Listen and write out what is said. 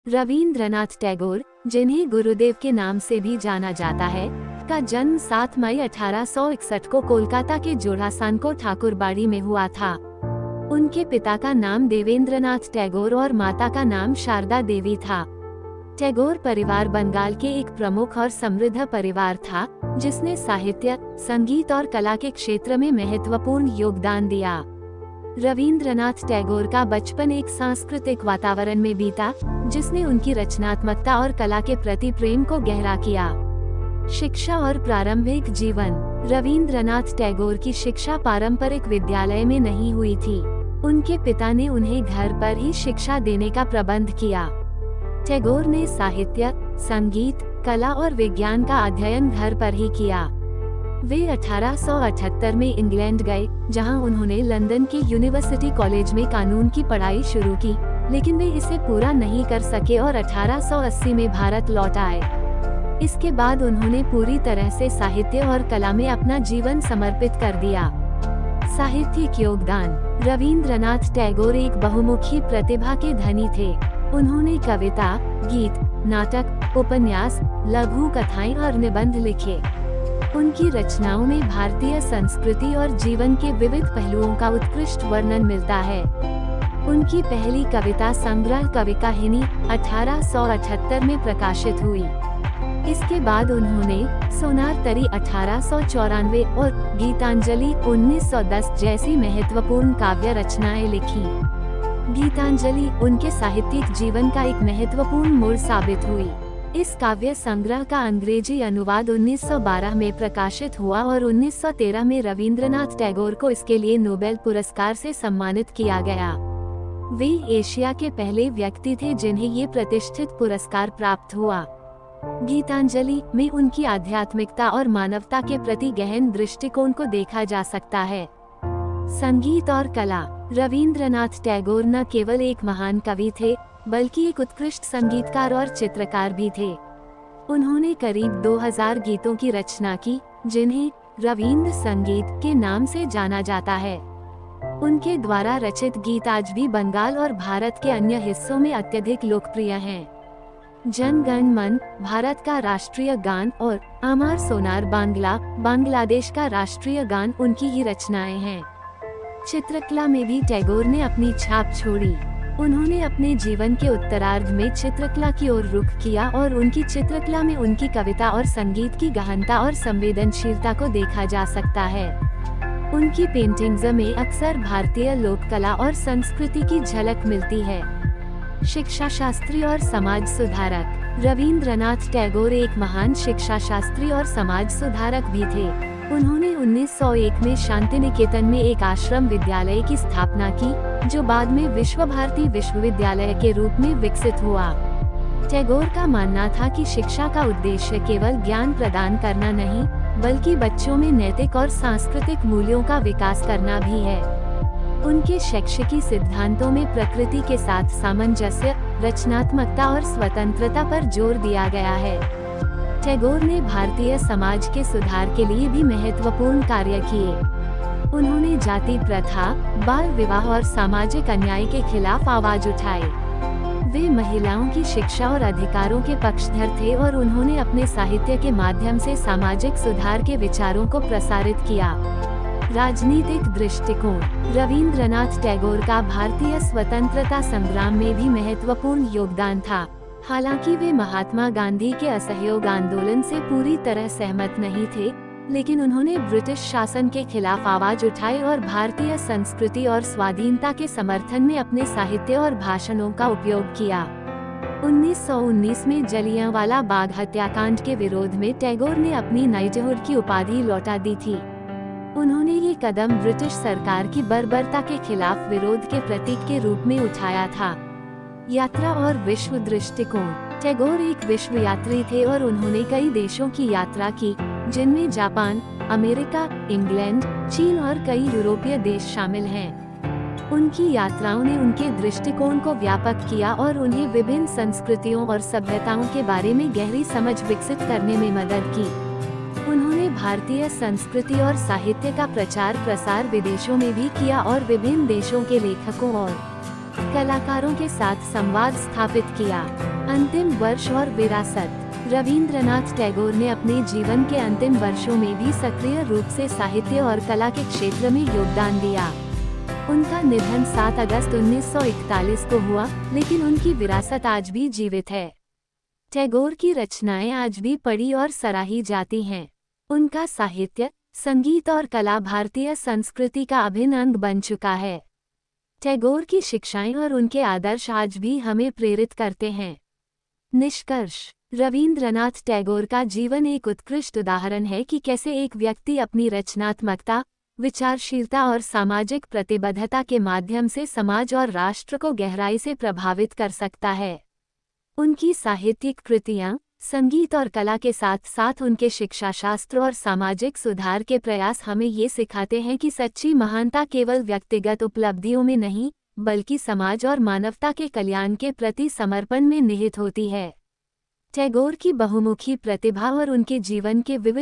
रवींद्रनाथ टैगोर, जिन्हें गुरुदेव के नाम से भी जाना जाता है, का जन्म 7 मई 1861 को कोलकाता के जोरासांको ठाकुरबाड़ी में हुआ था। उनके पिता का नाम देवेंद्रनाथ टैगोर और माता का नाम शारदा देवी था। टैगोर परिवार बंगाल के एक प्रमुख और समृद्ध परिवार था, जिसने साहित्य, संगीत और कला के क्षेत्र में महत्वपूर्ण योगदान दिया। रवींद्रनाथ टैगोर का बचपन एक सांस्कृतिक वातावरण में बीता, जिसने उनकी रचनात्मकता और कला के प्रति प्रेम को गहरा किया। शिक्षा और प्रारंभिक जीवन। रवींद्रनाथ टैगोर की शिक्षा पारंपरिक विद्यालय में नहीं हुई थी। उनके पिता ने उन्हें घर पर ही शिक्षा देने का प्रबंध किया। टैगोर ने साहित्य, संगीत, कला और विज्ञान का अध्ययन घर पर ही किया। वे 1878 में इंग्लैंड गए, जहां उन्होंने लंदन के यूनिवर्सिटी कॉलेज में कानून की पढ़ाई शुरू की, लेकिन वे इसे पूरा नहीं कर सके और 1880 में भारत लौट आए। इसके बाद उन्होंने पूरी तरह से साहित्य और कला में अपना जीवन समर्पित कर दिया। साहित्यिक योगदान। रवींद्रनाथ टैगोर एक बहुमुखी प्रतिभा के धनी थे। उन्होंने कविता, गीत, नाटक, उपन्यास, लघु कथाएं और निबंध लिखे। उनकी रचनाओं में भारतीय संस्कृति और जीवन के विविध पहलुओं का उत्कृष्ट वर्णन मिलता है। उनकी पहली कविता संग्रह कविकाहिनी 1878 में प्रकाशित हुई। इसके बाद उन्होंने सोनार तरी 1894 और गीतांजलि 1910 जैसी महत्वपूर्ण काव्य रचनाएं लिखी। गीतांजलि उनके साहित्यिक जीवन का एक महत्वपूर्ण मोड़ साबित हुई। इस काव्य संग्रह का अंग्रेजी अनुवाद 1912 में प्रकाशित हुआ और 1913 में रवींद्रनाथ टैगोर को इसके लिए नोबेल पुरस्कार से सम्मानित किया गया। वे एशिया के पहले व्यक्ति थे जिन्हें ये प्रतिष्ठित पुरस्कार प्राप्त हुआ। गीतांजलि में उनकी आध्यात्मिकता और मानवता के प्रति गहन दृष्टिकोण को देखा जा सकता है। संगीत और कला। रवींद्रनाथ टैगोर न केवल एक महान कवि थे, बल्कि एक उत्कृष्ट संगीतकार और चित्रकार भी थे। उन्होंने करीब 2000 गीतों की रचना की, जिन्हें रवींद्र संगीत के नाम से जाना जाता है। उनके द्वारा रचित गीत आज भी बंगाल और भारत के अन्य हिस्सों में अत्यधिक लोकप्रिय हैं। जन गण मन भारत का राष्ट्रीय गान और अमर सोनार बांग्लादेश का राष्ट्रीय गान उनकी ही रचनाएं हैं। चित्रकला में भी टैगोर ने अपनी छाप छोड़ी। उन्होंने अपने जीवन के उत्तरार्ध में चित्रकला की ओर रुख किया और उनकी चित्रकला में उनकी कविता और संगीत की गहनता और संवेदनशीलता को देखा जा सकता है। उनकी पेंटिंग्स में अक्सर भारतीय लोक कला और संस्कृति की झलक मिलती है। शिक्षा शास्त्री और समाज सुधारक। रवींद्रनाथ टैगोर एक महान शिक्षा शास्त्री और समाज सुधारक भी थे। उन्होंने 1901 में शांति निकेतन में एक आश्रम विद्यालय की स्थापना की, जो बाद में विश्व भारती विश्वविद्यालय के रूप में विकसित हुआ। टैगोर का मानना था कि शिक्षा का उद्देश्य केवल ज्ञान प्रदान करना नहीं, बल्कि बच्चों में नैतिक और सांस्कृतिक मूल्यों का विकास करना भी है। उनके शैक्षिकी सिद्धांतों में प्रकृति के साथ सामंजस्य, रचनात्मकता और स्वतंत्रता पर जोर दिया गया है। टैगोर ने भारतीय समाज के सुधार के लिए भी महत्वपूर्ण कार्य किए। उन्होंने जाति प्रथा, बाल विवाह और सामाजिक अन्याय के खिलाफ आवाज उठाई। वे महिलाओं की शिक्षा और अधिकारों के पक्षधर थे और उन्होंने अपने साहित्य के माध्यम से सामाजिक सुधार के विचारों को प्रसारित किया। राजनीतिक दृष्टिकोण। रवींद्रनाथ टैगोर का भारतीय स्वतंत्रता संग्राम में भी महत्वपूर्ण योगदान था। हालांकि वे महात्मा गांधी के असहयोग आंदोलन से पूरी तरह सहमत नहीं थे, लेकिन उन्होंने ब्रिटिश शासन के खिलाफ आवाज उठाई और भारतीय संस्कृति और स्वाधीनता के समर्थन में अपने साहित्य और भाषणों का उपयोग किया। 1919 में जलियांवाला बाग हत्याकांड के विरोध में टैगोर ने अपनी नाइटहुड की उपाधि लौटा दी थी। उन्होंने ये कदम ब्रिटिश सरकार की बर्बरता के खिलाफ विरोध के प्रतीक के रूप में उठाया था। यात्रा और विश्व दृष्टिकोण। टैगोर एक विश्व यात्री थे और उन्होंने कई देशों की यात्रा की, जिनमें जापान, अमेरिका, इंग्लैंड, चीन और कई यूरोपीय देश शामिल हैं। उनकी यात्राओं ने उनके दृष्टिकोण को व्यापक किया और उन्हें विभिन्न संस्कृतियों और सभ्यताओं के बारे में गहरी समझ विकसित करने में मदद की। उन्होंने भारतीय संस्कृति और साहित्य का प्रचार प्रसार विदेशों में भी किया और विभिन्न देशों के लेखकों और कलाकारों के साथ संवाद स्थापित किया। अंतिम वर्ष और विरासत। रवींद्रनाथ टैगोर ने अपने जीवन के अंतिम वर्षों में भी सक्रिय रूप से साहित्य और कला के क्षेत्र में योगदान दिया। उनका निधन 7 अगस्त 1941 को हुआ, लेकिन उनकी विरासत आज भी जीवित है। टैगोर की रचनाएं आज भी पढ़ी और सराही जाती हैं। उनका साहित्य, संगीत और कला भारतीय संस्कृति का अभिन्न अंग बन चुका है। टैगोर की शिक्षाएं और उनके आदर्श आज भी हमें प्रेरित करते हैं। निष्कर्ष: रवींद्रनाथ टैगोर का जीवन एक उत्कृष्ट उदाहरण है कि कैसे एक व्यक्ति अपनी रचनात्मकता, विचारशीलता और सामाजिक प्रतिबद्धता के माध्यम से समाज और राष्ट्र को गहराई से प्रभावित कर सकता है। उनकी साहित्यिक कृतियां, संगीत और कला के साथ साथ उनके शिक्षाशास्त्र और सामाजिक सुधार के प्रयास हमें ये सिखाते हैं कि सच्ची महानता केवल व्यक्तिगत उपलब्धियों में नहीं, बल्कि समाज और मानवता के कल्याण के प्रति समर्पण में निहित होती है। टैगोर की बहुमुखी प्रतिभा और उनके जीवन के विविध